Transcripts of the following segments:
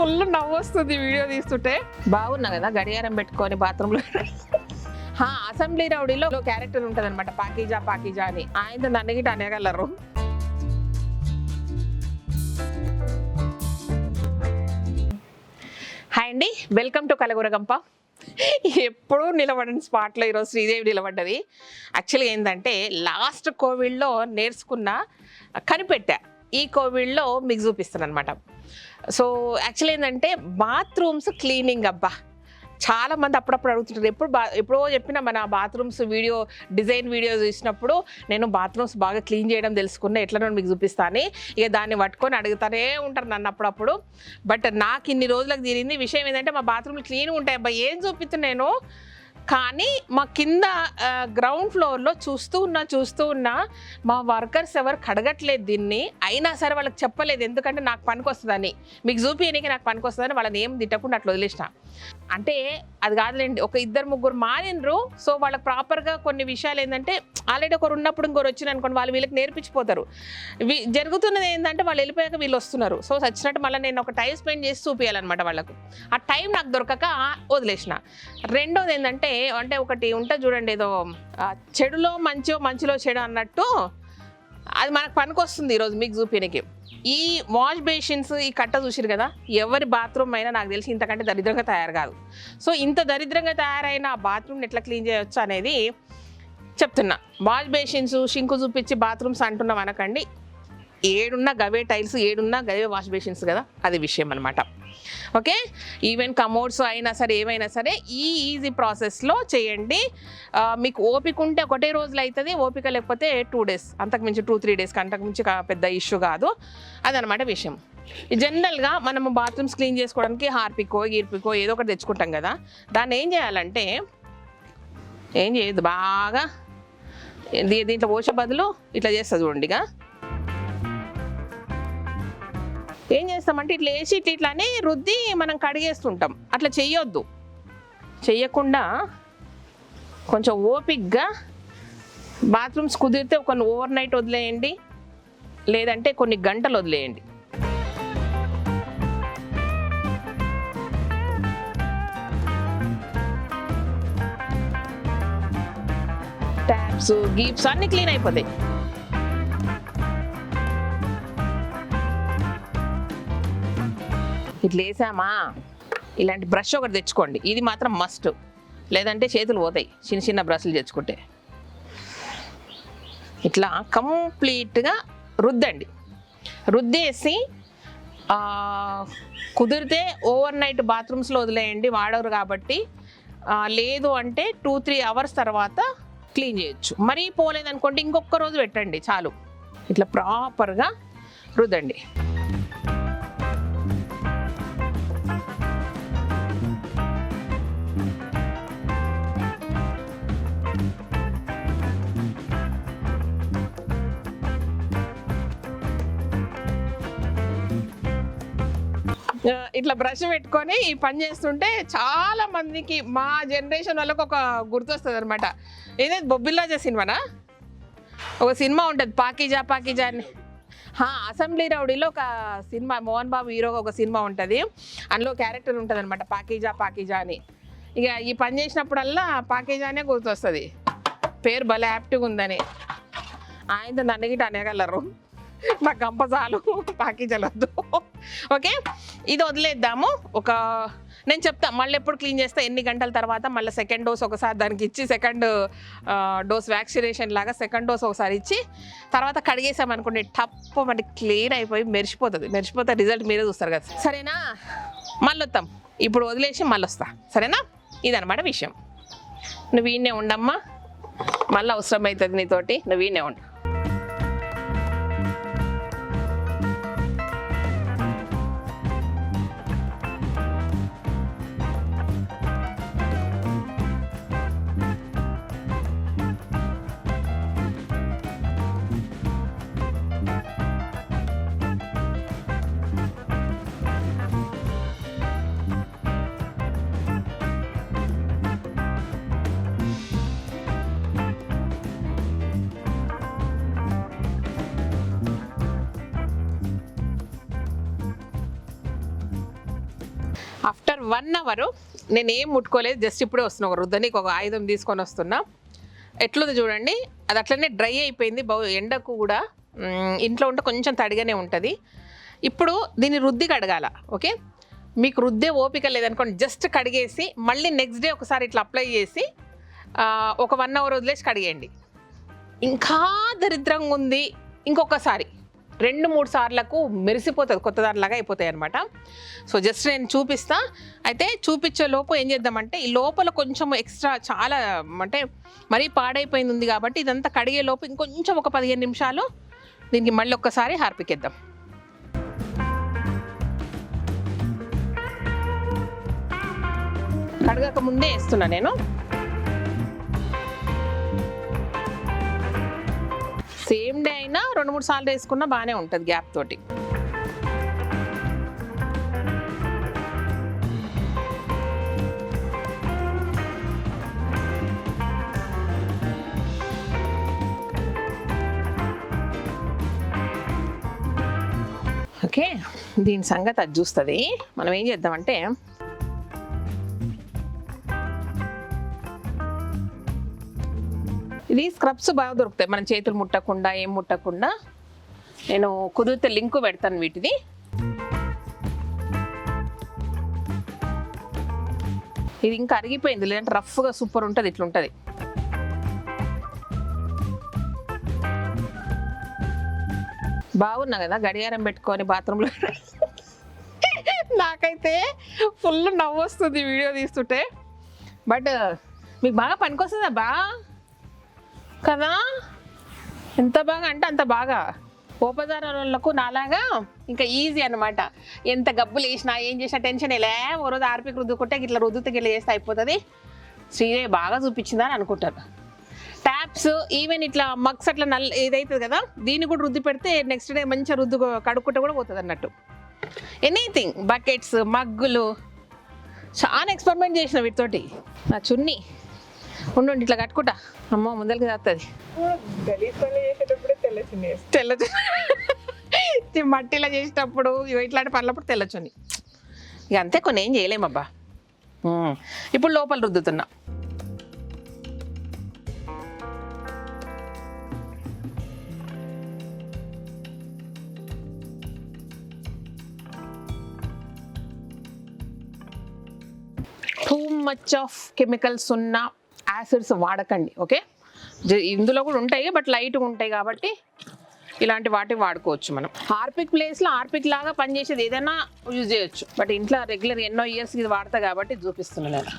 Full నవ్వు వస్తుంది video తీస్తుంటే. బాగున్నా కదా గడియారం పెట్టుకొని బాత్రూంలో. అసెంబ్లీ రౌడీలో క్యారెక్టర్ ఉంటుంది అనమాట, పాకీజా పాకీజా అని. ఆయన నన్ను గిట్ట అనేగలరు. హాయ్ అండి, వెల్కమ్ టు కలగురగంప. ఎప్పుడూ నిలబడని స్పాట్లో ఈరోజు శ్రీదేవి నిలబడ్డది. యాక్చువల్గా ఏంటంటే లాస్ట్ కోవిడ్లో నేర్చుకున్న కనిపెట్టా, ఈ కోవిడ్లో మీకు చూపిస్తాను అనమాట. సో యాక్చువల్ ఏంటంటే బాత్రూమ్స్ క్లీనింగ్. అబ్బా చాలా మంది అప్పుడప్పుడు అడుగుతుంటారు. ఎప్పుడో చెప్పిన మన బాత్రూమ్స్ వీడియో డిజైన్ వీడియో చూసినప్పుడు నేను బాత్రూమ్స్ బాగా క్లీన్ చేయడం తెలుసుకున్నా, ఎట్లనో మీకు చూపిస్తాను. ఇక దాన్ని పట్టుకొని అడుగుతానే ఉంటారు నన్ను అప్పుడప్పుడు. బట్ నాకు ఇన్ని రోజులకు తీరింది విషయం ఏంటంటే మా బాత్రూమ్లు క్లీన్గా ఉంటాయి. అబ్బా ఏం చూపిస్తున్నాను, కానీ మా కింద గ్రౌండ్ ఫ్లోర్లో చూస్తూ ఉన్నా మా వర్కర్స్ ఎవరు కడగట్లేదు దీన్ని. అయినా సరే వాళ్ళకి చెప్పలేదు, ఎందుకంటే నాకు పనికి వస్తుందని, మీకు చూపించడానికి నాకు పనికి వస్తుందని వాళ్ళని ఏం తిట్టకుండా అట్లా వదిలేసిన. అంటే అది కాదులేండి, ఒక ఇద్దరు ముగ్గురు మారినరు. సో వాళ్ళకి ప్రాపర్గా కొన్ని విషయాలు ఏంటంటే ఆల్రెడీ ఒకరు ఉన్నప్పుడు ఇంకొరు వచ్చిన అనుకోండి, వాళ్ళు వీళ్ళకి నేర్పించిపోతారు. జరుగుతున్నది ఏంటంటే వాళ్ళు వెళ్ళిపోయాక వీళ్ళు వస్తున్నారు. సో వచ్చినట్టు మళ్ళీ నేను ఒక టైం స్పెండ్ చేసి చూపించాలన్నమాట వాళ్ళకు. ఆ టైం నాకు దొరకక వదిలేసిన. రెండోది ఏంటంటే ఒకటి ఉంటుంది చూడండి, ఏదో చెడులో మంచిలో చెడు అన్నట్టు, అది మనకు పనికి వస్తుంది ఈరోజు మీకు చూపించడానికి. ఈ వాష్ బేసిన్స్, ఈ కట్ట చూసిరు కదా, ఎవరి బాత్రూమ్ అయినా నాకు తెలిసి ఇంతకంటే దరిద్రంగా తయారు కాదు. సో ఇంత దరిద్రంగా తయారైన ఆ బాత్రూమ్ని ఎట్లా క్లీన్ చేయొచ్చు అనేది చెప్తున్నా. వాష్ బేసిన్స్ షింకు చూపించి బాత్రూమ్స్ అంటున్నాం అనకండి. ఏడున్నా గవే టైల్స్, ఏడున్నా గవే వాష్ బేసిన్స్ కదా, అది విషయం అనమాట. ఓకే, ఈవెన్ కమోడ్స్ అయినా సరే ఏమైనా సరే ఈ ఈజీ ప్రాసెస్లో చేయండి. మీకు ఓపిక ఉంటే ఒకటే రోజులు అవుతుంది, ఓపిక లేకపోతే 2 days, అంతకుమించి 2-3 days, అంతకుమించి పెద్ద ఇష్యూ కాదు. అదనమాట విషయం. జనరల్గా మనము బాత్రూమ్స్ క్లీన్ చేసుకోవడానికి హార్పికో గీర్పికో ఏదో ఒకటి తెచ్చుకుంటాం కదా, దాన్ని ఏం చేయాలంటే ఏం చేయదు, బాగా దీంట్లో పోసే బదులు ఇట్లా చేస్తుంది చూడండిగా. ఏం చేస్తామంటే ఇట్లా వేసి ఇట్లానే రుద్ది మనం కడిగేస్తుంటాం. అట్లా చెయ్యొద్దు. చెయ్యకుండా కొంచెం ఓపిక్గా బాత్రూమ్స్ కుదిరితే కొన్ని ఓవర్ నైట్ వదిలేయండి, లేదంటే కొన్ని గంటలు వదిలేయండి. ట్యాప్స్ గీప్స్ అన్నీ క్లీన్ అయిపోతాయి. ఇట్లా వేసామా, ఇలాంటి బ్రష్ ఒకటి తెచ్చుకోండి, ఇది మాత్రం మస్ట్, లేదంటే చేతులు పోతాయి చిన్న చిన్న బ్రష్లు తెచ్చుకుంటే. ఇట్లా కంప్లీట్గా రుద్దండి. రుద్దేసి కుదిరితే ఓవర్ నైట్ బాత్రూమ్స్లో వదిలేయండి, వాడరు కాబట్టి. లేదు అంటే 2-3 hours తర్వాత క్లీన్ చేయొచ్చు. మరీ పోలేదనుకోండి ఇంకొక రోజు పెట్టండి చాలు. ఇట్లా ప్రాపర్గా రుద్దండి. ఇట్లా బ్రష్ పెట్టుకొని ఈ పని చేస్తుంటే చాలా మందికి, మా జనరేషన్ వాళ్ళకి ఒక గుర్తొస్తుంది అనమాట. ఏదైతే బొబ్బిల్లాజా సినిమానా, ఒక సినిమా ఉంటుంది పాకీజా పాకీజా అని. అసెంబ్లీ రౌడీలో ఒక సినిమా, మోహన్ బాబు హీరోగా ఒక సినిమా ఉంటుంది, అందులో క్యారెక్టర్ ఉంటుంది అనమాట పాకీజా పాకీజా అని. ఇక ఈ పని చేసినప్పుడల్లా పాకీజానే గుర్తొస్తుంది, పేరు భలే యాప్ట్గా ఉందని. ఆయనతో నన్ను గిట్ట అనేగలరు, నాకు కంపసాలు పాకీజలొద్దు. ఓకే, ఇది వదిలేద్దాము. నేను చెప్తా మళ్ళీ ఎప్పుడు క్లీన్ చేస్తే ఎన్ని గంటల తర్వాత మళ్ళీ సెకండ్ డోస్ ఒకసారి దానికి ఇచ్చి, సెకండ్ డోస్ వ్యాక్సినేషన్ లాగా సెకండ్ డోస్ ఒకసారి ఇచ్చి తర్వాత కడిగేసామనుకోండి, టప్పు మనకి క్లీన్ అయిపోయి మెరిసిపోతే రిజల్ట్ మీరే చూస్తారు కదా. సరేనా, మళ్ళీ వస్తాం. ఇప్పుడు వదిలేసి మళ్ళీ వస్తా, సరేనా? ఇదనమాట విషయం. నువ్వు వీడినే ఉండమ్మా, మళ్ళీ అవసరం అవుతుంది నీతోటి, నువ్వు వీడినే ఉండు. 1 అవర్ నేను ఏం ముట్టుకోలేదు, జస్ట్ ఇప్పుడే వస్తున్నా ఒక రుద్దనికి ఒక ఆయుధం తీసుకొని వస్తున్నా. ఎట్లుంది చూడండి, అది అట్లనే డ్రై అయిపోయింది. ఎండకు కూడా ఇంట్లో ఉంటే కొంచెం తడిగానే ఉంటుంది. ఇప్పుడు దీన్ని రుద్ది కడగాల. ఓకే, మీకు రుద్దే ఓపిక లేదనుకోండి, జస్ట్ కడిగేసి మళ్ళీ నెక్స్ట్ డే ఒకసారి ఇట్లా అప్లై చేసి ఒక 1 అవర్ వదిలేసి కడిగేయండి. ఇంకా దరిద్రంగా ఉంది ఇంకొకసారి 2-3 సార్లకు మెరిసిపోతుంది, కొత్త దానిలాగా అయిపోతాయి అనమాట. సో జస్ట్ నేను చూపిస్తా. అయితే చూపించే లోపు ఏం చేద్దామంటే, ఈ లోపల కొంచెం ఎక్స్ట్రా చాలా అంటే మరీ పాడైపోయింది ఉంది కాబట్టి ఇదంతా కడిగే లోపు ఇంకొంచెం ఒక 15 నిమిషాలు దీనికి మళ్ళీ ఒక్కసారి హార్పిక్ వేద్దాం. కడగక ముందే వేస్తున్నా నేను. సేమ్ డే అయినా 2-3 సార్లు వేసుకున్నా బాగానే ఉంటుంది గ్యాప్ తోటి. ఓకే, దీని సంగతి అది చూస్తుంది. మనం ఏం చేద్దామంటే ఇది స్క్రబ్స్ బాగా దొరుకుతాయి, మనం చేతులు ముట్టకుండా ఏం ముట్టకుండా. నేను కుదిరితే లింకు పెడతాను వీటిది. ఇది ఇంకా అరిగిపోయింది, లేదంటే రఫ్గా సూపర్ ఉంటుంది. ఇట్లుంటుంది. బాగున్నా కదా గడియారం పెట్టుకొని బాత్రూంలో. నాకైతే ఫుల్ నవ్వు వస్తుంది వీడియో తీస్తుంటే. బట్ మీకు బాగా పనికొస్తుందా బా కదా, ఎంత బాగా అంటే అంత బాగా. ఉపదారులకు నాలాగా ఇంకా ఈజీ అనమాట. ఎంత గబ్బులు వేసినా ఏం చేసినా టెన్షన్ ఇలా ఓ రోజు ఆర్పిక్ రుద్దుకుంటే ఇట్లా రుద్దుతూ గిట్లా చేస్తే అయిపోతుంది. శ్రీదేవి బాగా చూపించిందని అనుకుంటారు. ట్యాప్స్ ఈవెన్ ఇట్లా మగ్స్ అట్లా ఏదైతుంది కదా, దీన్ని కూడా రుద్ది పెడితే నెక్స్ట్ డే మంచిగా కడుక్కుంటే కూడా పోతుంది అన్నట్టు. ఎనీథింగ్, బకెట్స్, మగ్గులు చాలా ఎక్స్పెరిమెంట్ చేసిన వీటితోటి. నా చున్నీ ఉండి ఇట్లా కట్టుకుంటా, అమ్మో ముందరికి చేస్తుంది. మట్టిలో చేసేటప్పుడు ఇట్లాంటి పనులప్పుడు తెల్లచుని ఇక అంతే, కొన్ని ఏం చేయలేమబ్బా. ఇప్పుడు లోపల రుద్దుతున్నా. టూ మచ్ ఆఫ్ కెమికల్స్ ఉన్న యాసిడ్స్ వాడకండి. ఓకే, ఇందులో కూడా ఉంటాయి బట్ లైట్గా ఉంటాయి కాబట్టి ఇలాంటి వాటికి వాడుకోవచ్చు. మనం హార్పిక్ ప్లేస్లో హార్పిక్ లాగా పనిచేసేది ఏదైనా యూజ్ చేయొచ్చు. బట్ ఇంట్లో రెగ్యులర్ ఎన్నో ఇయర్స్ ఇది వాడతా కాబట్టి చూపిస్తున్నాను నేను.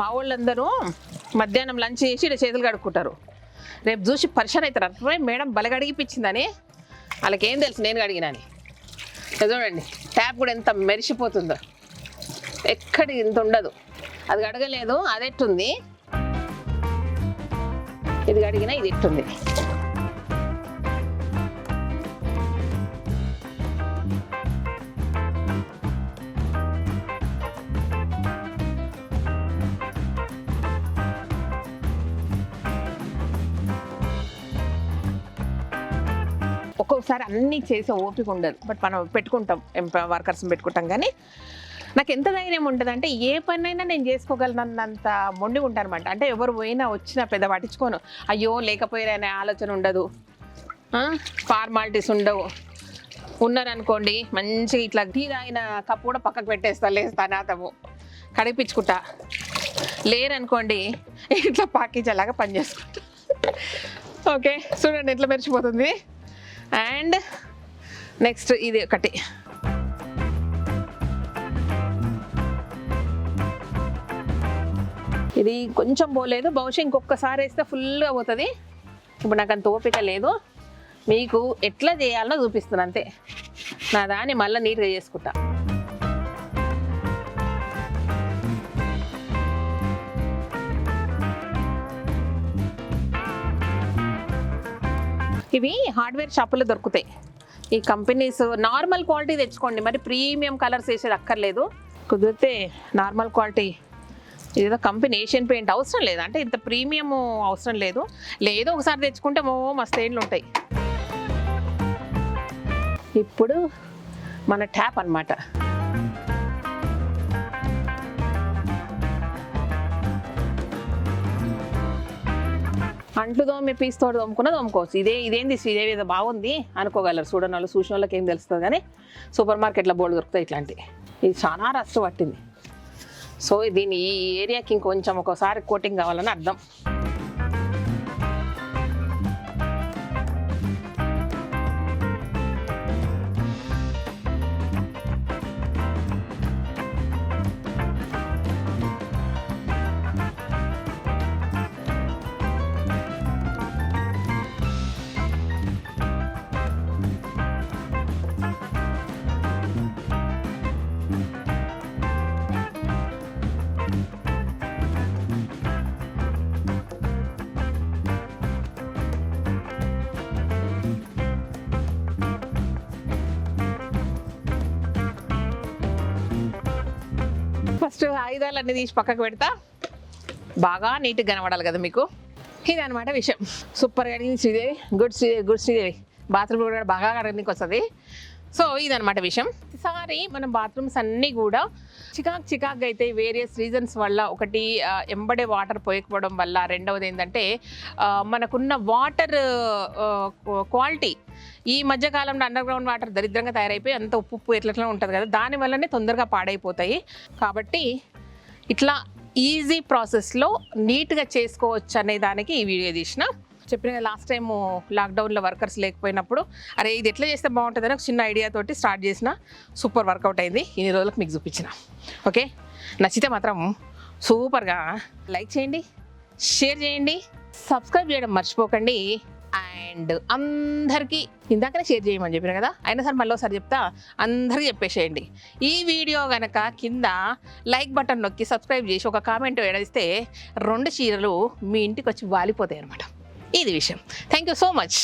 మా వాళ్ళందరూ మధ్యాహ్నం లంచ్ చేసి ఇక్కడ చేతులు కడుక్కుంటారు. రేపు చూసి పరిశాన్ అవుతారు, అరే మేడం బలగడిగిపించిందని. వాళ్ళకేం తెలుసు నేను కడిగినని. చూడండి ట్యాప్ కూడా ఎంత మెరిసిపోతుందో, ఎక్కడి ఇంత ఉండదు. అది కడగలేదు, అది ఎట్టుంది, ఇది కడిగినా ఇది ఎట్టుంది. ఒక్కొక్కసారి అన్నీ చేసే ఓపిక ఉండదు, బట్ మనం పెట్టుకుంటాం, వర్కర్స్ని పెట్టుకుంటాం. కానీ నాకు ఎంత ధైర్యం ఉంటుంది అంటే ఏ పనైనా నేను చేసుకోగలనంత మొండి ఉంటాను అనమాట. అంటే ఎవరు పోయినా వచ్చినా పెద్ద పట్టించుకోను. అయ్యో లేకపోయినా అనే ఆలోచన ఉండదు, ఫార్మాలిటీస్ ఉండవు. ఉన్నారనుకోండి మంచిగా ఇట్లా టీ తాగిన కప్పు కూడా పక్కకు పెట్టేస్తా, లేస్తా నాతము కడిపించుకుంటా. లేరనుకోండి ఇట్లా పాకించేలాగా పని చేసుకుంటా. ఓకే చూడండి ఎట్లా మెరిచిపోతుంది. అండ్ నెక్స్ట్ ఇది ఒకటి, ఇది కొంచెం పోలేదు, బహుశా ఇంకొకసారి వేస్తే ఫుల్గా పోతుంది. ఇప్పుడు నాకు అంత ఓపిక లేదు, మీకు ఎట్లా చేయాలో చూపిస్తాను అంతే. నా దాన్ని మళ్ళీ నీట్గా చేసుకుంటా. ఇవి హార్డ్వేర్ షాపులో దొరుకుతాయి ఈ కంపెనీస్. నార్మల్ క్వాలిటీ తెచ్చుకోండి, మరి ప్రీమియం కలర్స్ వేసేది అక్కర్లేదు. కుదిరితే నార్మల్ క్వాలిటీ, ఇదేదో కంపెనీ ఏషియన్ పెయింట్ అవసరం లేదు, అంటే ఇంత ప్రీమియం అవసరం లేదు. లేదో ఒకసారి తెచ్చుకుంటే మస్తు ఏండ్లు ఉంటాయి. ఇప్పుడు మన ట్యాప్ అన్నమాట. అంట్లు తోమి పీస్తోడు తోముకున్న తోముకోవచ్చు. ఇదేంది శ్రీదేవి ఏదో బాగుంది అనుకోగలరు చూడని వాళ్ళు, చూసిన వాళ్ళకి ఏం తెలుస్తుంది. కానీ సూపర్ మార్కెట్లో బోర్డు దొరుకుతాయి ఇట్లాంటివి. ఇది చాలా రస్ట్ పట్టింది. సో దీని ఈ ఏరియాకి ఇంకొంచెం ఒకసారి కోటింగ్ కావాలని అర్థం. ఫస్ట్ ఆయుధాలన్నీ తీసి పక్కకు పెడతా, బాగా నీట్గా కనబడాలి కదా మీకు. ఇది అనమాట విషయం. సూపర్గా అడిగింది శ్రీదేవి. గుడ్ శ్రీదేవి. బాత్రూమ్ కూడా బాగా కడగడానికి వస్తుంది. సో ఇదనమాట విషయం. ఈసారి మనం బాత్రూమ్స్ అన్నీ కూడా చికాక్ అయితే వేరియస్ రీజన్స్ వల్ల, ఒకటి ఎంబడే వాటర్ పోయకపోవడం వల్ల, రెండవది ఏంటంటే మనకున్న వాటర్ క్వాలిటీ ఈ మధ్యకాలంలో అండర్ గ్రౌండ్ వాటర్ దరిద్రంగా తయారైపోయి అంత ఉప్పు ఎట్లా ఉంటుంది కదా, దానివల్లనే తొందరగా పాడైపోతాయి. కాబట్టి ఇట్లా ఈజీ ప్రాసెస్లో నీట్గా చేసుకోవచ్చు అనే దానికి ఈ వీడియో తీసిన. చెప్పిన లాస్ట్ టైం లాక్డౌన్లో వర్కర్స్ లేకపోయినప్పుడు అరే ఇది ఎట్లా చేస్తే బాగుంటుందని ఒక చిన్న ఐడియా తోటి స్టార్ట్ చేసిన. సూపర్ వర్కౌట్ అయింది. ఇన్ని రోజులకు మీకు చూపించిన. ఓకే, నచ్చితే మాత్రం సూపర్గా లైక్ చేయండి, షేర్ చేయండి, సబ్స్క్రైబ్ చేయడం మర్చిపోకండి. అండ్ అందరికీ ఇందాకనే షేర్ చేయమని చెప్పిన కదా, అయినా సరే మళ్ళీ ఒకసారి చెప్తా, అందరికీ చెప్పేసేయండి. ఈ వీడియో కనుక కింద లైక్ బటన్ నొక్కి సబ్స్క్రైబ్ చేసి ఒక కామెంట్ వేడిస్తే 2 చీరలు మీ ఇంటికి వచ్చి వాలిపోతాయి అనమాట. ఇది విషయం. Thank you so much.